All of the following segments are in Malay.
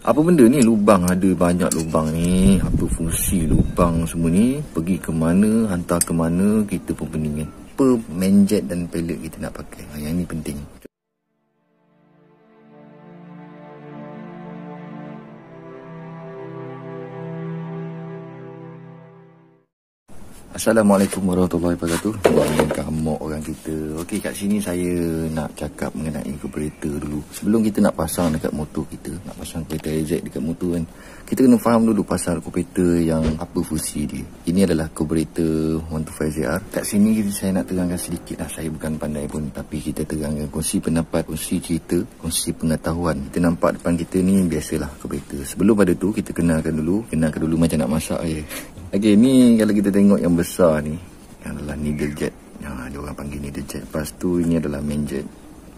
Apa benda ni? Lubang, ada banyak lubang ni. Apa fungsi lubang semua ni? Pergi ke mana, hantar ke mana, kita pun pening kan. Apa menjet dan pellet kita nak pakai? Yang ni penting. Assalamualaikum warahmatullahi wabarakatuh. Bangun kamuk orang kita. Okey, kat sini saya nak cakap mengenai carburetor dulu. Sebelum kita nak pasang dekat motor kita, nak pasang kereta AZ dekat motor kan, kita kena faham dulu pasal carburetor yang apa fungsi dia. Ini adalah carburetor 125ZR. Kat sini saya nak terangkan sedikit lah. Saya bukan pandai pun, tapi kita terangkan kongsi pendapat, kongsi cerita, kongsi pengetahuan. Kita nampak depan kita ni biasalah carburetor. Sebelum pada tu kita kenalkan dulu macam nak masak je. Okey, ni kalau kita tengok yang besar ni, yang adalah needle jet. Dia orang panggil needle jet. Lepas tu ini adalah main jet.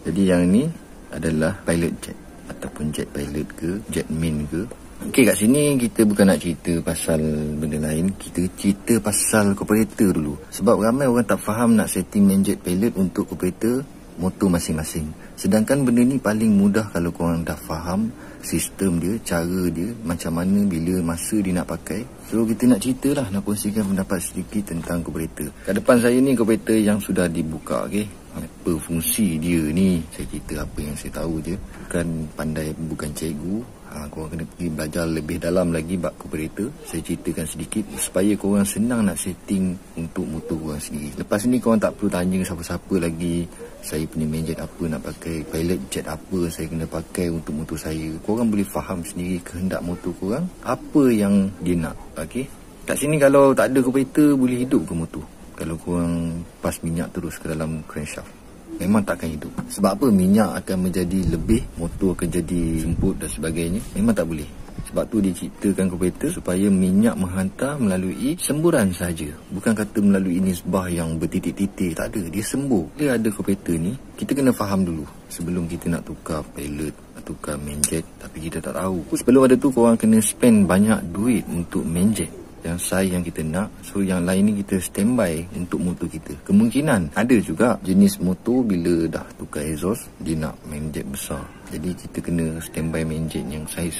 Jadi yang ni adalah pilot jet, ataupun jet pilot ke, jet main ke. Okey, kat sini kita bukan nak cerita pasal benda lain. Kita cerita pasal carburetor dulu. Sebab ramai orang tak faham nak setting main jet pilot untuk carburetor motor masing-masing. Sedangkan benda ni paling mudah kalau korang dah faham sistem dia, cara dia, macam mana, bila, masa dia nak pakai. So kita nak ceritalah, nak kongsikan pendapat sedikit tentang carburetor. Kat depan saya ni carburetor yang sudah dibuka. Okay, apa fungsi dia ni, saya cerita apa yang saya tahu je. Bukan pandai, bukan cikgu. Korang kena pergi belajar lebih dalam lagi bab carburetor. Saya ceritakan sedikit supaya korang senang nak setting untuk motor korang sendiri. Lepas ni korang tak perlu tanya siapa-siapa lagi, saya punya main jet apa nak pakai, pilot jet apa saya kena pakai untuk motor saya. Korang boleh faham sendiri kehendak motor korang, apa yang dia nak. Okey, kat sini kalau tak ada carburetor boleh hidup ke motor? Kalau korang pas minyak terus ke dalam crankshaft, memang takkan hidup. Sebab apa? Minyak akan menjadi lebih, motor akan jadi semput dan sebagainya. Memang tak boleh. Sebab tu dia ciptakan carburetor supaya minyak menghantar melalui semburan saja. Bukan kata melalui nisbah yang bertitik-titik. Tak ada. Dia sembur. Dia ada carburetor ni, kita kena faham dulu sebelum kita nak tukar pellet, nak tukar main jet. Tapi kita tak tahu. Sebelum ada tu korang kena spend banyak duit untuk main jet yang size yang kita nak. So yang lain ni kita standby untuk motor kita. Kemungkinan ada juga jenis motor bila dah tukar exhaust dia nak main jet besar. Jadi kita kena standby main jet yang size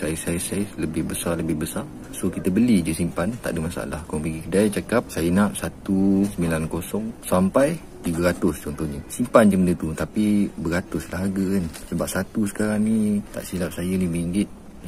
lebih besar. So kita beli je, simpan, tak ada masalah. Korang pergi kedai cakap saya nak 190 sampai 300 contohnya. Simpan je benda tu. Tapi beratus lah harga kan. Sebab satu sekarang ni tak silap saya RM5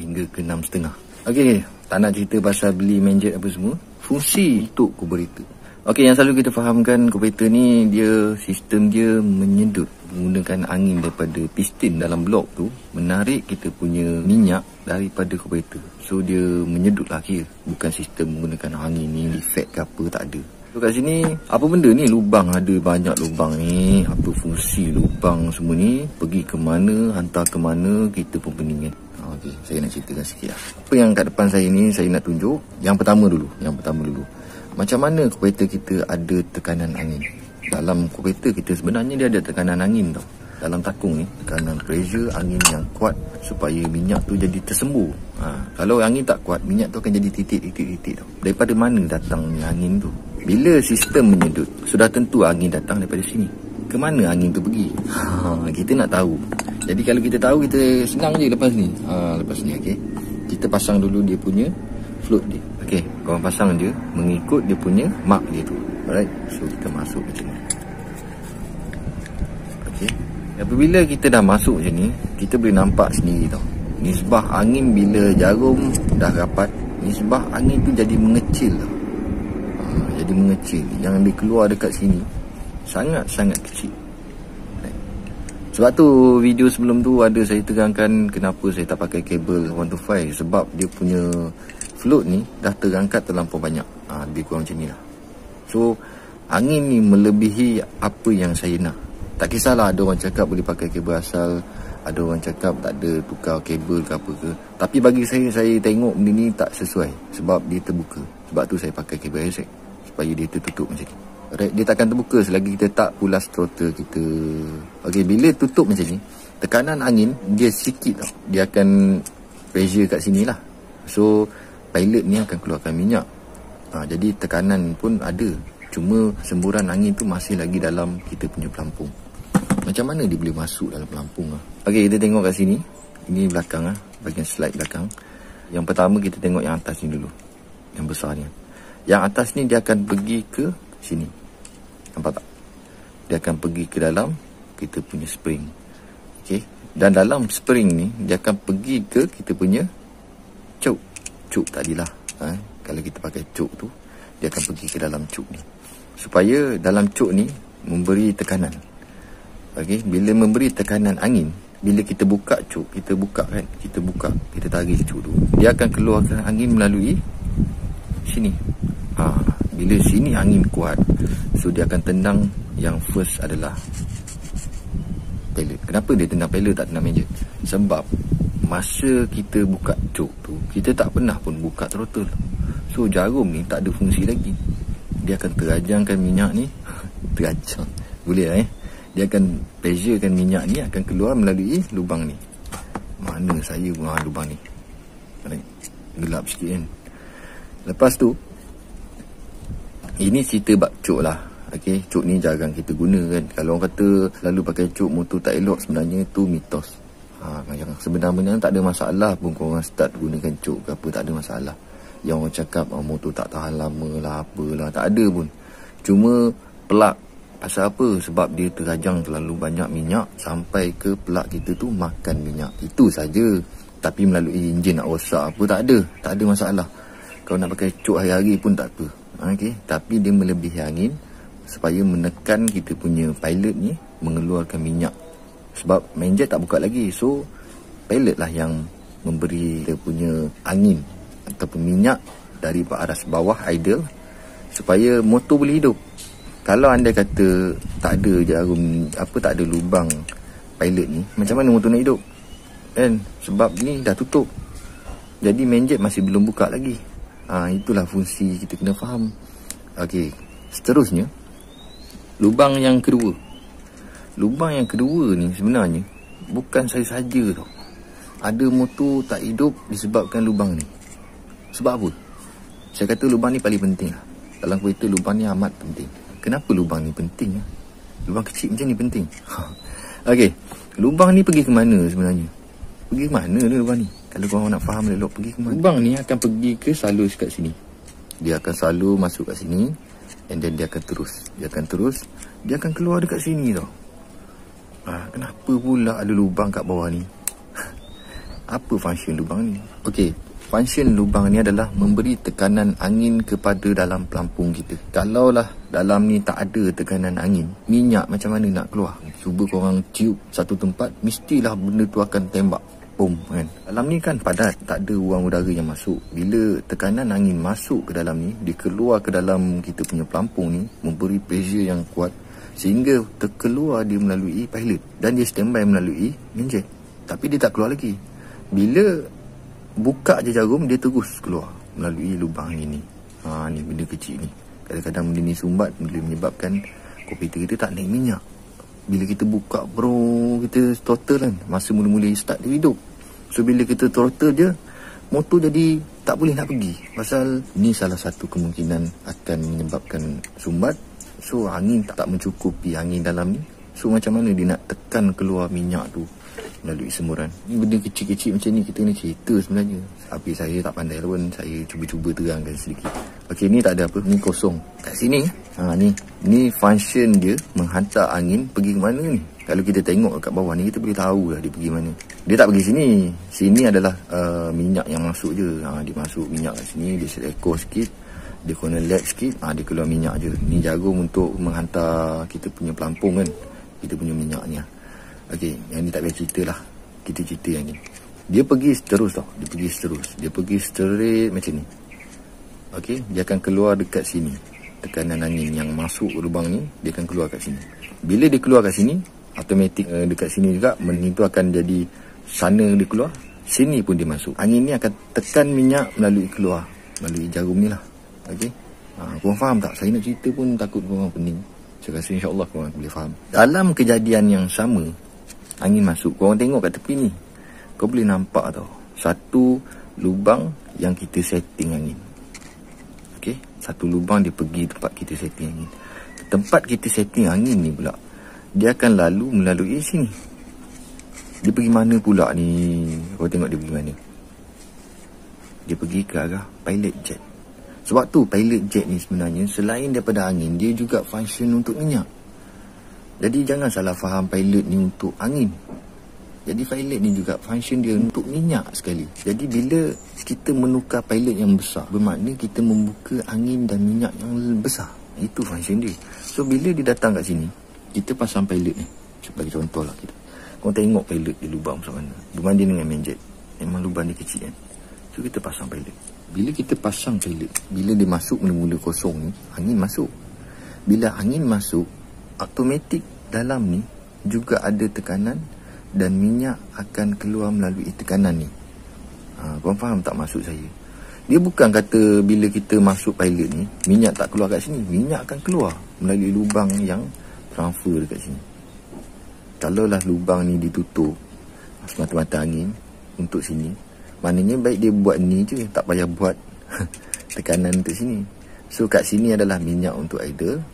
hingga ke RM6.5. Okey, tak nak cerita pasal beli main jet apa semua. Fungsi untuk carburetor. Okey, yang selalu kita fahamkan carburetor ni, dia sistem dia menyedut menggunakan angin daripada piston dalam blok tu, menarik kita punya minyak daripada carburetor. So dia menyedut lah kira. Bukan sistem menggunakan angin ni, efek ke apa, tak ada. So kat sini, apa benda ni? Lubang, ada banyak lubang ni. Apa fungsi lubang semua ni? Pergi ke mana, hantar ke mana, kita pun pening kan. Okey, saya nak ceritakan sikit lah. Apa yang kat depan saya ni, saya nak tunjuk. Yang pertama dulu. Macam mana carburetor kita ada tekanan angin? Dalam carburetor kita sebenarnya dia ada tekanan angin tau. Dalam takung ni, tekanan pressure angin yang kuat supaya minyak tu jadi tersembur. Kalau angin tak kuat, minyak tu akan jadi titik tau. Daripada mana datangnya angin tu? Bila sistem menyedut, sudah tentu angin datang daripada sini. Ke mana angin tu pergi? Kita nak tahu. Jadi kalau kita tahu, kita senang je lepas ni. Lepas ni, okey. Kita pasang dulu dia punya float dia. Okey, korang pasang je mengikut dia punya mark dia tu. Alright, so kita masuk macam ni. Okey. Apabila kita dah masuk macam ni, kita boleh nampak sendiri tau. Nisbah angin bila jarum dah rapat, nisbah angin tu jadi mengecil tau. Jadi mengecil. Yang dia keluar dekat sini sangat-sangat kecil. Sebab tu video sebelum tu ada saya terangkan kenapa saya tak pakai kabel 125. Sebab dia punya float ni dah terangkat terlampau banyak. Lebih kurang macam ni lah. So angin ni melebihi apa yang saya nak. Tak kisahlah ada orang cakap boleh pakai kabel asal, ada orang cakap tak ada, tukar kabel ke apa ke. Tapi bagi saya tengok benda ni tak sesuai. Sebab dia terbuka. Sebab tu saya pakai kabel AZ, supaya dia tertutup macam ni. Alright, dia takkan terbuka selagi kita tak pulas throttle kita. Okey, bila tutup macam ni, tekanan angin dia sikit tau. Dia akan pressure kat sini lah. So pilot ni akan keluarkan minyak. Jadi tekanan pun ada. Cuma semburan angin tu masih lagi dalam kita punya pelampung. Macam mana dia boleh masuk dalam pelampung? Okey, kita tengok kat sini. Ini belakang . bahagian slide belakang. Yang pertama kita tengok yang atas ni dulu, yang besar ni. Yang atas ni dia akan pergi ke sini, nampak tak? Dia akan pergi ke dalam kita punya spring. Okey, dan dalam spring ni dia akan pergi ke kita punya cuk tadilah. Kalau kita pakai cuk tu, dia akan pergi ke dalam cuk ni, supaya dalam cuk ni memberi tekanan. Okey, bila memberi tekanan angin, bila kita buka cuk, kita tarik cuk tu, dia akan keluarkan angin melalui sini. Bila sini angin kuat, so dia akan tendang. Yang first adalah pellet. Kenapa dia tendang pellet, tak tendang meja? Sebab masa kita buka cuk tu, kita tak pernah pun buka throttle. So jarum ni tak ada fungsi lagi. Dia akan terajangkan minyak ni terajang, boleh lah dia akan pressurekan minyak ni akan keluar melalui lubang ni. Mana saya pun lubang ni gelap sikit kan. Lepas tu, ini cerita bab cuk lah. Okey, cuk ni jarang kita guna kan. Kalau orang kata lalu pakai cuk motor tak elok, sebenarnya tu mitos. Sebenarnya tak ada masalah pun korang start gunakan cuk ke apa, tak ada masalah. Yang orang cakap motor tak tahan lama lah, apalah, tak ada pun. Cuma pelak. Pasal apa? Sebab dia terajang terlalu banyak minyak sampai ke pelak kita tu makan minyak. Itu saja. Tapi melalui enjin nak rosak apa, tak ada masalah. Kalau nak pakai cuk hari-hari pun tak apa. Okey, tapi dia melebihi angin supaya menekan kita punya pilot ni mengeluarkan minyak. Sebab main jet tak buka lagi. So pilot lah yang memberi dia punya angin ataupun minyak dari aras bawah idle supaya motor boleh hidup. Kalau anda kata tak ada jarum tak ada lubang pilot ni, macam mana motor nak hidup? Kan? Sebab ni dah tutup. Jadi main jet masih belum buka lagi. Itulah fungsi kita kena faham. Okey, seterusnya lubang yang kedua. Lubang yang kedua ni sebenarnya bukan saya saja tau. Ada motor tak hidup disebabkan lubang ni. Sebab apa? Saya kata lubang ni paling penting lah. Dalam kereta lubang ni amat penting. Kenapa lubang ni penting? Lubang kecil macam ni penting. Okey, lubang ni pergi ke mana sebenarnya? Pergi ke mana ni lubang ni? Kalau korang nak faham elok, pergi ke mana? Lubang ni akan pergi ke salur kat sini. Dia akan salur masuk kat sini, and then dia akan terus. Dia akan keluar dekat sini tau. Kenapa pula ada lubang kat bawah ni? Apa function lubang ni? Okey, function lubang ni adalah memberi tekanan angin kepada dalam pelampung kita. Kalaulah dalam ni tak ada tekanan angin, minyak macam mana nak keluar? Cuba korang tiup satu tempat, mestilah benda tu akan tembak. Boom, kan? Dalam ni kan padat, tak ada ruang udara yang masuk. Bila tekanan angin masuk ke dalam ni, dia keluar ke dalam kita punya pelampung ni, memberi pressure yang kuat sehingga terkeluar dia melalui pilot dan dia standby melalui main jet. Tapi dia tak keluar lagi. Bila buka je jarum, dia terus keluar melalui lubang ini. Ni benda kecil ni. Kadang-kadang benda ni sumbat boleh menyebabkan komputer kita tak naik minyak. Bila kita buka kita throttle kan, masa mula-mula start dia hidup. So bila kita throttle je, motor jadi tak boleh nak pergi. Pasal ni salah satu kemungkinan akan menyebabkan sumbat. So angin tak mencukupi angin dalam ni. So macam mana dia nak tekan keluar minyak tu melalui semuran? Ni benda kecil-kecil macam ni kita kena cerita sebenarnya. Tapi saya tak pandai pun, saya cuba-cuba terangkan sedikit. Okey, ni tak ada apa, ni kosong. Kat sini, ni function dia menghantar angin pergi ke mana ni. Kalau kita tengok kat bawah ni, kita boleh tahu lah dia pergi mana. Dia tak pergi sini. Sini adalah minyak yang masuk je. Dia masuk minyak kat sini, dia set ekor sikit, dia corner leg sikit, dia keluar minyak je. Ni jarum untuk menghantar kita punya pelampung kan, kita punya minyak ni. Okey, yang ni tak payah cerita lah. Kita cerita yang ni. Dia pergi terus tau. Dia pergi straight macam ni. Okey, dia akan keluar dekat sini. Tekanan angin yang masuk ke lubang ni, dia akan keluar kat sini. Bila dia keluar kat sini, automatik dekat sini juga, itu akan jadi sana dia keluar, sini pun dia masuk. Angin ni akan tekan minyak melalui jarum ni lah. Okey, korang faham tak? Saya nak cerita pun takut korang pening. Saya rasa insyaAllah korang boleh faham. Dalam kejadian yang sama, angin masuk, korang tengok kat tepi ni, kau boleh nampak tau, satu lubang yang kita setting angin. Okey, satu lubang dia pergi tempat kita setting angin. Tempat kita setting angin ni pula, dia akan lalu melalui sini. Dia pergi mana pula ni? Kau tengok dia pergi mana? Dia pergi ke arah pilot jet. Sebab tu pilot jet ni sebenarnya selain daripada angin, dia juga function untuk minyak. Jadi jangan salah faham pilot ni untuk angin. Jadi pilot ni juga function dia untuk minyak sekali. Jadi bila kita menukar pilot yang besar, bermakna kita membuka angin dan minyak yang besar. Itu function dia. So bila dia datang kat sini, kita pasang pilot ni. Sebagai contoh lah kita. Kau tengok pilot di lubang macam mana. Berbanding dengan main jet. Memang lubang dia kecil kan. So kita pasang pilot. Bila kita pasang pilot, bila dia masuk mula-mula kosong ni, angin masuk. Bila angin masuk, automatik dalam ni juga ada tekanan dan minyak akan keluar melalui tekanan ni. Korang faham tak maksud saya? Dia bukan kata bila kita masuk pilot ni, minyak tak keluar kat sini. Minyak akan keluar melalui lubang yang transfer dekat sini. Kalaulah lubang ni ditutup semata-mata angin untuk sini, maknanya baik dia buat ni je, tak payah buat tekanan untuk sini. So kat sini adalah minyak untuk idle,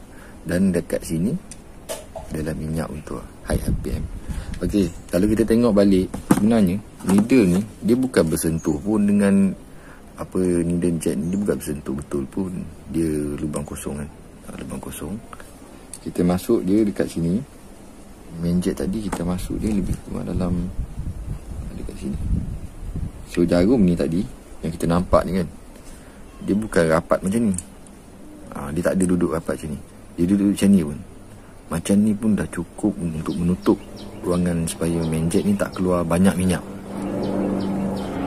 dan dekat sini adalah minyak untuk high RPM. Okey, kalau kita tengok balik, sebenarnya needle ni dia bukan bersentuh pun dengan apa needle jet ni, dia bukan bersentuh betul pun. Dia lubang kosong kan. Lubang kosong. Kita masuk dia dekat sini. Main jet tadi kita masuk dia lebih kurang dalam dekat sini. So jarum ni tadi yang kita nampak ni kan, dia bukan rapat macam ni. Dia tak ada duduk rapat macam ni. Dia duduk macam ni pun. Macam ni pun dah cukup untuk menutup ruangan supaya main jet ni tak keluar banyak minyak.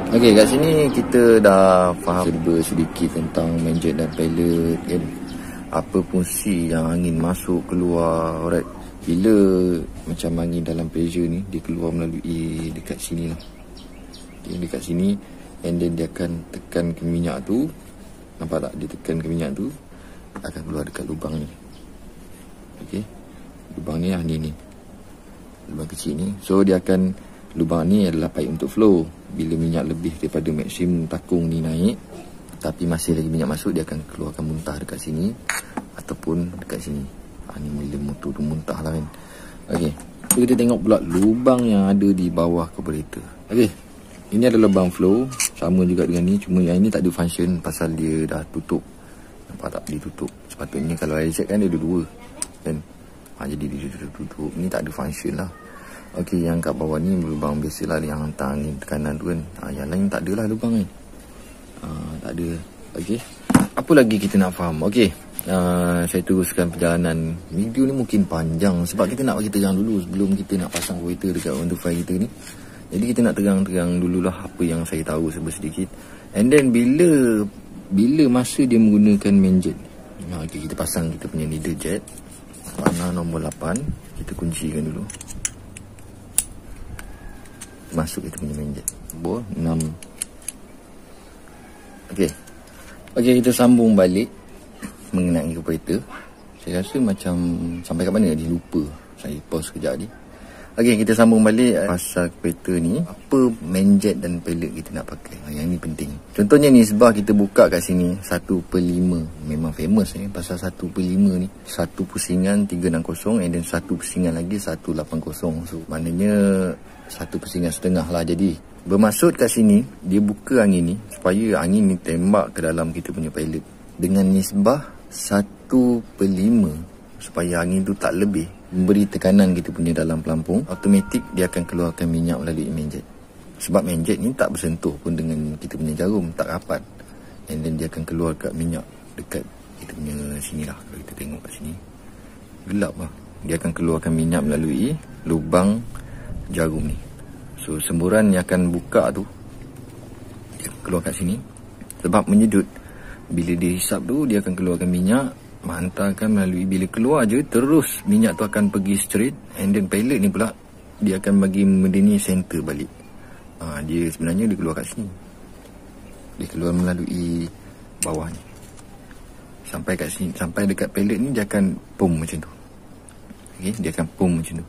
Okey, kat sini kita dah faham sedikit tentang main jet dan pilot kan. Apa fungsi yang angin masuk keluar. Alright. Bila macam angin dalam pressure ni, dia keluar melalui dekat sini lah. Okay, dekat sini, and then dia akan tekan ke minyak tu. Nampak tak? Dia tekan ke minyak tu, akan keluar dekat lubang ni. Okey. Lubang ni lah, ni. Lubang kecil ni. So dia akan, lubang ni adalah pipe untuk flow. Bila minyak lebih daripada maksimum takung ni naik, tapi masih lagi minyak masuk, dia akan keluarkan muntah dekat sini ataupun dekat sini. Ni bila motor tu muntah lah kan. Okey, so kita tengok pula lubang yang ada di bawah carburetor. Okey, ini adalah lubang flow, sama juga dengan ni, cuma yang ini tak ada function pasal dia dah tutup. Nampak tak? Dia tutup. Sepatutnya kalau reset kan dia ada dua kan. Jadi dia tutup. Ni tak ada function lah. Okey, yang kat bawah ni lubang biasalah yang hantar angin tekanan tu kan. Yang lain tak ada lah lubang ni. Tak ada. Okey, apa lagi kita nak faham? Okey, saya teruskan perjalanan. Video ni mungkin panjang sebab kita nak bagi terang dulu sebelum kita nak pasang carburetor dekat 125 kita ni. Jadi kita nak terang-terang dululah apa yang saya tahu sedikit. And then bila masa dia menggunakan main jet. Okey, kita pasang kita punya needle jet. Panah nombor 8. Kita kuncikan dulu. Masuk kita punya main jet. Nombor 6. Okey. Okey, kita sambung balik mengenai carburetor. Saya rasa macam sampai kat mana dia lupa. Saya pause sekejap ni. Okey, kita sambung balik pasal carburetor ni. Apa main jet dan pilot kita nak pakai. Yang ni penting. Contohnya ni sebab kita buka kat sini 1/5. Memang famous pasal 1/5 ni. 1 pusingan 360 and then 1 pusingan lagi 180. So maknanya 1/5 lah. Jadi bermaksud kat sini dia buka angin ni supaya angin ni tembak ke dalam kita punya pilot dengan nisbah 1/5 supaya angin tu tak lebih memberi tekanan kita punya dalam pelampung. Automatik dia akan keluarkan minyak melalui main jet. Sebab main jet ni tak bersentuh pun dengan kita punya jarum, tak rapat. And then dia akan keluar kat minyak dekat kita punya sini lah. Kalau kita tengok kat sini gelap lah. Dia akan keluarkan minyak melalui lubang jarum ni. So semburan yang akan buka tu dia keluar kat sini. Sebab menyedut, bila dia hisap tu dia akan keluarkan minyak, menghantarkan melalui, bila keluar je terus minyak tu akan pergi straight. And then pilot ni pula dia akan bagi benda ni center balik. Dia sebenarnya dia keluar kat sini, dia keluar melalui bawah ni sampai kat sini, sampai dekat pilot ni dia akan pump macam tu. Okay, dia akan pump macam tu.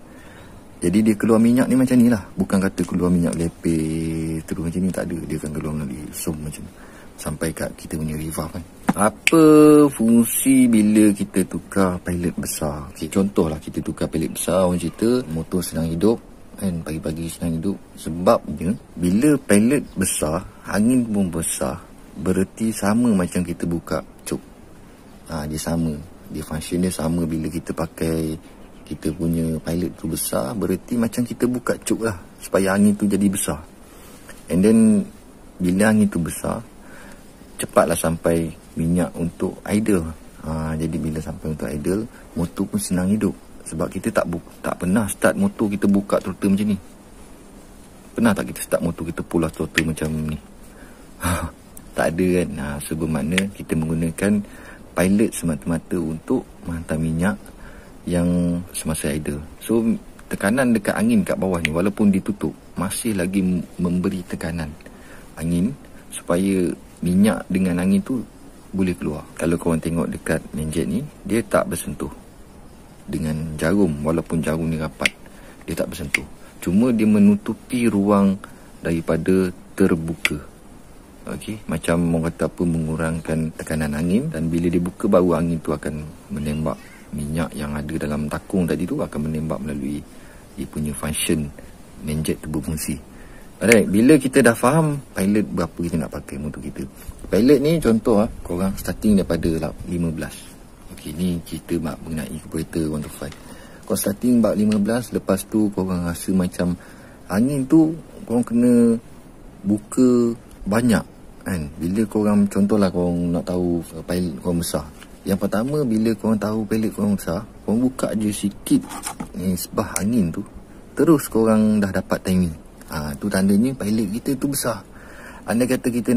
Jadi dia keluar minyak ni macam ni lah. Bukan kata keluar minyak lepeh terus macam ni, tak ada. Dia akan keluar melalui sum macam tu sampai kat kita punya revolve kan. Apa fungsi bila kita tukar pilot besar? Okay, contohlah kita tukar pilot besar, orang cerita motor sedang hidup kan, pagi-pagi senang hidup. Sebabnya bila pellet besar, angin pun besar, bererti sama macam kita buka cuk. Dia sama, dia function dia sama. Bila kita pakai kita punya pellet tu besar, bererti macam kita buka cuk lah, supaya angin tu jadi besar. And then bila angin tu besar, cepatlah sampai minyak untuk idle. Jadi bila sampai untuk idle, motor pun senang hidup. Sebab kita tak pernah start motor kita buka throttle macam ni. Pernah tak kita start motor kita pull throttle macam ni? Tak ada kan. So bermakna kita menggunakan pilot semata-mata untuk menghantar minyak yang semasa idle. So tekanan dekat angin kat bawah ni, walaupun ditutup, masih lagi memberi tekanan angin supaya minyak dengan angin tu boleh keluar. Kalau korang tengok dekat mainjet ni, dia tak bersentuh dengan jarum. Walaupun jarum ni rapat, dia tak bersentuh. Cuma dia menutupi ruang daripada terbuka. Okey, macam orang kata apa, mengurangkan tekanan angin. Dan bila dia buka, baru angin tu akan menembak minyak yang ada dalam takung tadi tu, akan menembak melalui dia punya function mainjet tu berfungsi. Alright, bila kita dah faham pilot berapa kita nak pakai motor kita. Pilot ni contoh korang starting daripada 15. Okey, ni cerita mengenai carburetor 125. Korang starting bab 15, lepas tu korang rasa macam angin tu korang kena buka banyak kan. Bila korang, contohlah korang nak tahu pilot korang besar. Yang pertama, bila korang tahu pilot korang besar, korang buka je sikit nisbah angin tu, terus korang dah dapat timing. Tu tandanya pilot kita tu besar. Andai kata kita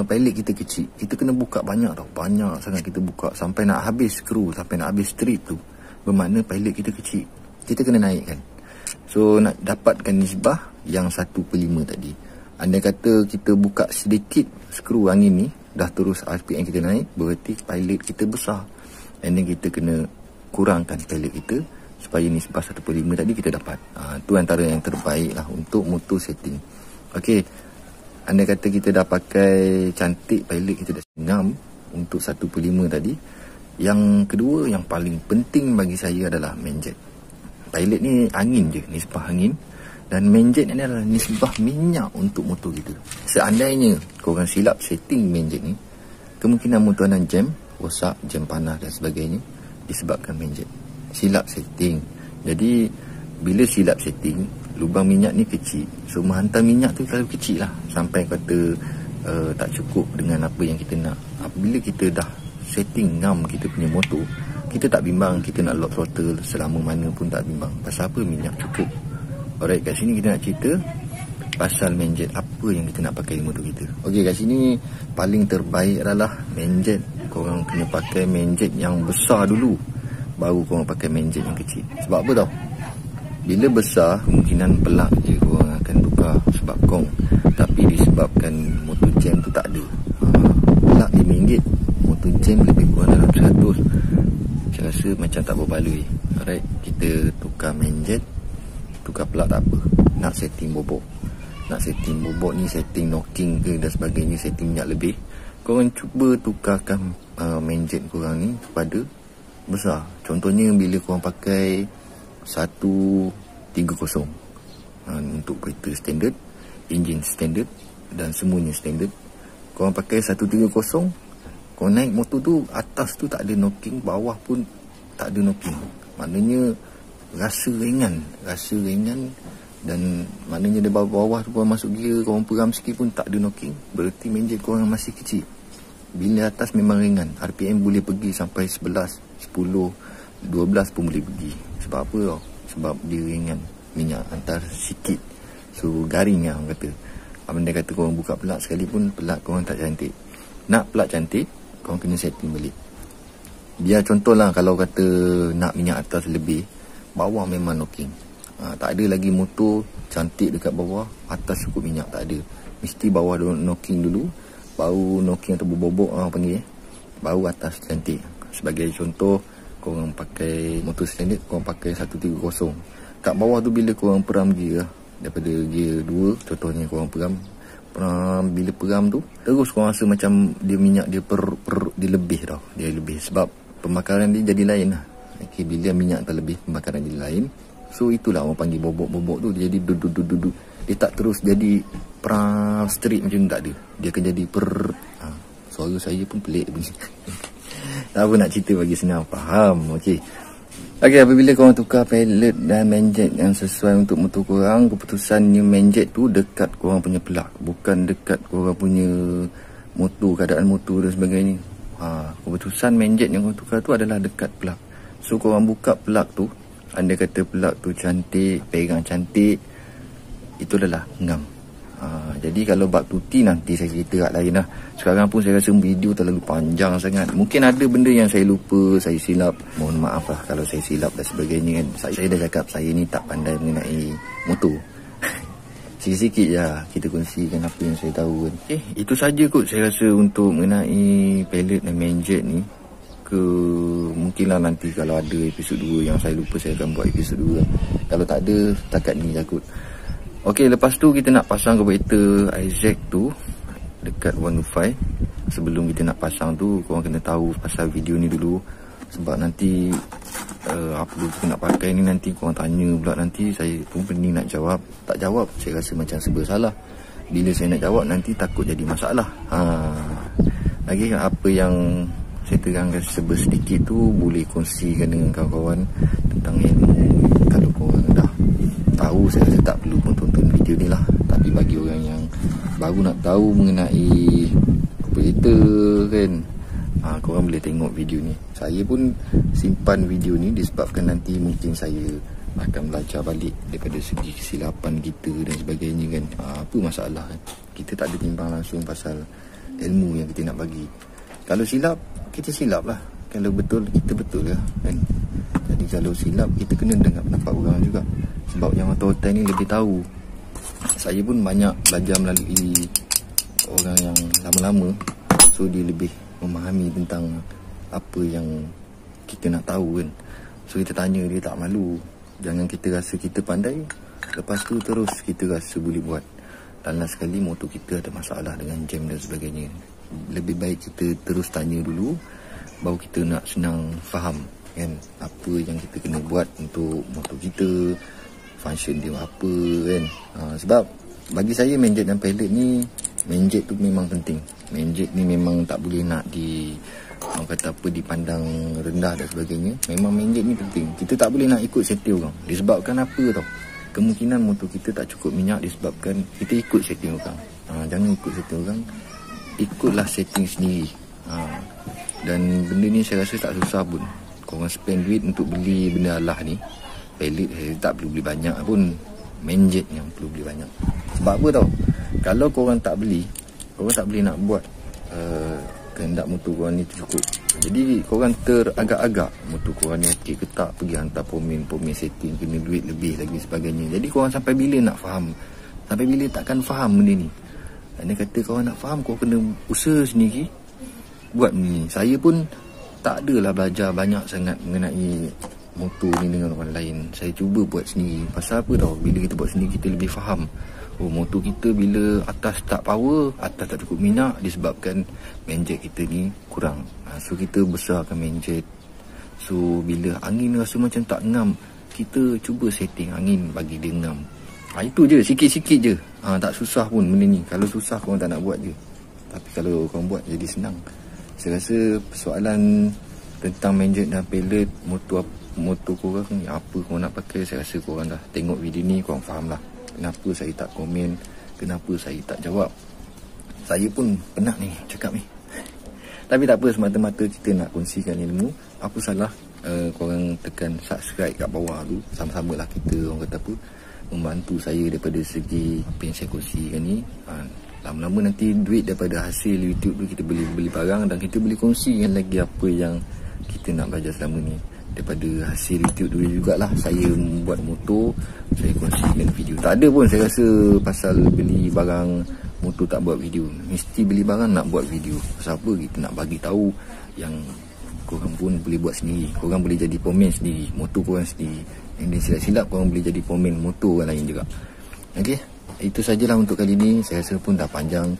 pilot kita kecil, kita kena buka banyak tau. Banyak sangat kita buka sampai nak habis skru, sampai nak habis strip tu. Bermakna pilot kita kecil, kita kena naikkan. So nak dapatkan nisbah yang 1/5 tadi. Andai kata kita buka sedikit skru angin ni, dah terus RPM kita naik, berarti pilot kita besar. And then kita kena kurangkan pilot kita supaya nisbah 1/5 tadi kita dapat. Tu antara yang terbaik lah untuk motor setting. Okey, andai kata kita dah pakai cantik, pilot kita dah ngam untuk 1/5 tadi. Yang kedua, yang paling penting bagi saya adalah mainjet. Pilot ni angin je, nisbah angin. Dan mainjet ni adalah nisbah minyak untuk motor kita. Seandainya korang silap setting mainjet ni, kemungkinan motor anda jam, rosak, jam panas dan sebagainya disebabkan mainjet. Silap setting. Jadi bila silap setting, lubang minyak ni kecil. So menghantar minyak tu terlalu kecil lah, sampai kata tak cukup dengan apa yang kita nak. Bila kita dah setting ngam kita punya motor, kita tak bimbang kita nak lock throttle selama mana pun tak bimbang. Pasal apa? Minyak cukup. Alright, kat sini kita nak cerita pasal mainjet, apa yang kita nak pakai di motor kita. Okey, kat sini paling terbaik adalah mainjet. Korang kena pakai mainjet yang besar dulu, baru korang pakai mainjet yang kecil. Sebab apa tau? Bila besar, kemungkinan pelak je korang akan tukar sebab kong. Tapi disebabkan motor jam tu tak ada, pelak RM5, motor jam lebih kurang dalam 100. Saya rasa macam tak berbaloi. Alright, kita tukar mainjet, tukar pelak tak apa. Nak setting bobok, ni setting knocking ke dan sebagainya, setting minyak lebih, korang cuba tukarkan mainjet korang ni kepada besar. Contohnya bila korang pakai 130 untuk kereta standard, enjin standard dan semuanya standard, korang pakai 130, korang naik motor tu, atas tu tak ada knocking, bawah pun tak ada knocking. Maknanya rasa ringan, dan maknanya di bawah tu korang masuk gear, korang peram sikit pun tak ada knocking, berarti mainjet korang masih kecil. Bila atas memang ringan, RPM boleh pergi sampai 11, 10, 12 pun boleh pergi. Sebab apa tau? Sebab dia ringan, minyak hantar sikit. So garing lah orang kata. Andai kata korang buka pelak sekalipun, pelak korang tak cantik. Nak pelak cantik, korang kena setting balik. Biar contohlah, kalau kata nak minyak atas lebih, bawah memang knocking. Tak ada lagi motor cantik dekat bawah, atas cukup minyak, tak ada. Mesti bawah knocking dulu, baru knocking atau berbobok panggil, baru atas cantik. Sebagai contoh, korang pakai motor standard, korang pakai 130. Kat bawah tu bila korang peram gear, daripada gear 2, contohnya korang peram, bila peram tu, terus korang rasa macam dia minyak dia dia lebih tau. Dia lebih sebab pembakaran dia jadi lain lah. Okay, bila minyak terlebih, pembakaran jadi lain. So itulah orang panggil bobok-bobok tu. Dia jadi duduk. Dia tak terus jadi straight macam tak ada. Dia akan jadi suara saya pun pelik bunyi. Tak apa, nak cerita bagi senang faham. Okey, apabila korang tukar pellet dan main-jet yang sesuai untuk motor korang, keputusan new main-jet tu dekat korang punya plug, bukan dekat korang punya motor, keadaan motor dan sebagainya. Keputusan main-jet yang korang tukar tu adalah dekat plug. So korang buka plug tu, andai kata plug tu cantik, pegang cantik, itu adalah ngam. Jadi kalau bab tuti nanti saya cerita kat lain lah. Sekarang pun saya rasa video terlalu panjang sangat. Mungkin ada benda yang saya lupa, saya silap. Mohon maaf lah kalau saya silap dan sebagainya kan. Saya dah cakap saya ni tak pandai mengenai motor. Sikit-sikit je kita kongsikan apa yang saya tahu kan. Itu saja kot saya rasa untuk mengenai pellet dan main-jet ni. Mungkinlah nanti kalau ada episod 2 yang saya lupa, saya akan buat episod 2 lah. Kalau tak ada, setakat ni je kot. Okey, lepas tu kita nak pasang carburetor Isaac tu dekat 105. Sebelum kita nak pasang tu, korang kena tahu pasal video ni dulu. Sebab nanti apa kita nak pakai ni, nanti korang tanya pula, nanti saya pun pening nak jawab. Tak jawab, saya rasa macam serba salah. Bila saya nak jawab, nanti takut jadi masalah. Lagi apa yang saya terangkan serba sedikit tu, boleh kongsikan dengan kawan-kawan tentang ilmu. Kalau korang dah tahu, saya rasa tak perlu pun tonton video ni lah. Tapi bagi orang yang baru nak tahu mengenai carburetor kan, korang boleh tengok video ni. Saya pun simpan video ni disebabkan nanti mungkin saya akan belajar balik daripada segi kesilapan kita dan sebagainya kan. Apa masalah kan, kita tak ada timbang langsung pasal ilmu yang kita nak bagi. Kalau silap, kita silap lah. Kalau betul, kita betul lah kan. Jadi kalau silap, kita kena dengar pendapat orang juga. Sebab yang otak-otak ni lebih tahu. Saya pun banyak belajar melalui orang yang lama-lama. So dia lebih memahami tentang apa yang kita nak tahu kan. So kita tanya dia, tak malu. Jangan kita rasa kita pandai, lepas tu terus kita rasa boleh buat. Dan last sekali motor kita ada masalah dengan jam dan sebagainya. Lebih baik kita terus tanya dulu, baru kita nak senang faham kan apa yang kita kena buat untuk motor kita, function dia apa kan. Sebab bagi saya main-jet dan pellet ni, main-jet tu memang penting. Main-jet ni memang tak boleh nak orang kata apa, dipandang rendah dan sebagainya. Memang main-jet ni penting. Kita tak boleh nak ikut setting orang. Disebabkan apa tau, kemungkinan motor kita tak cukup minyak disebabkan kita ikut setting orang. Jangan ikut setting orang, ikutlah setting sendiri. Dan benda ni saya rasa tak susah pun. Korang spend duit untuk beli benda Allah ni, pellet saya tak perlu beli banyak pun, main-jet yang perlu beli banyak. Sebab apa tau, kalau korang tak beli, korang tak boleh nak buat kehendak motor korang ni cukup. Jadi korang teragak-agak motor korang ni okey ke tak, pergi hantar pomen setting, kena duit lebih lagi sebagainya. Jadi korang sampai bila nak faham? Sampai bila takkan faham benda ni? Dia kata korang nak faham, korang kena usaha sendiri buat benda ni. Saya pun tak adalah belajar banyak sangat mengenai motor ni dengan orang lain. Saya cuba buat sendiri. Pasal apa tau, bila kita buat sendiri kita lebih faham. Motor kita bila atas tak power, atas tak cukup minyak, disebabkan main-jet kita ni kurang. So kita besarkan main-jet. So bila angin rasa macam tak ngam, kita cuba setting angin bagi dia ngam. Itu je, sikit-sikit je. Tak susah pun benda ni. Kalau susah korang tak nak buat je. Tapi kalau korang buat jadi senang. Saya rasa persoalan tentang main-jet dan pellet, motor korang ni apa korang nak pakai, saya rasa korang dah tengok video ni, korang faham lah kenapa saya tak komen, kenapa saya tak jawab. Saya pun penat ni cakap ni. Tapi tak apa, semata-mata kita nak kongsikan ilmu. Apa salah korang tekan subscribe kat bawah tu. Sama-sama lah kita, orang kata apa, membantu saya daripada segi apa yang saya kongsikan ni. Lama-lama nanti duit daripada hasil YouTube tu kita boleh beli barang, dan kita boleh kongsikan lagi apa yang kita nak belajar selama ni. Daripada hasil YouTube dulu jugalah saya membuat motor, saya kongsikan video. Tak ada pun saya rasa pasal beli barang motor tak buat video. Mesti beli barang nak buat video. Pasal apa? Kita nak bagi tahu yang korang pun boleh buat sendiri. Korang boleh jadi pomen sendiri, motor korang sendiri. Yang dia silap-silap, korang boleh jadi pomen motor orang lain juga. Okey, itu sajalah untuk kali ni. Saya rasa pun dah panjang.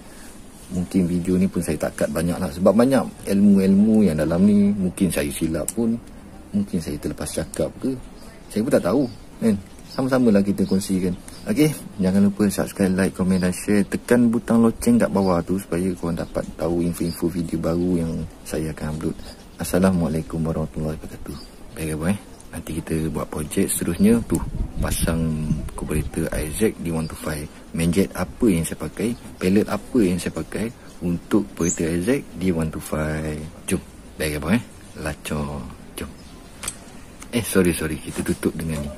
Mungkin video ni pun saya tak cut banyak lah, sebab banyak ilmu-ilmu yang dalam ni. Mungkin saya silap pun, mungkin saya terlepas cakap ke, saya pun tak tahu kan. Sama-sama lah kita kongsikan. Okey, jangan lupa subscribe, like, komen dan share. Tekan butang loceng kat bawah tu supaya korang dapat tahu info-info video baru yang saya akan upload. Assalamualaikum warahmatullahi wabarakatuh. Baik, nanti kita buat projek seterusnya tu, pasang carburetor Isaac di 125. Mainjet apa yang saya pakai, pellet apa yang saya pakai untuk carburetor Isaac di 125. Jom. Baik lacor. Jom. Sorry, kita tutup dengan ni.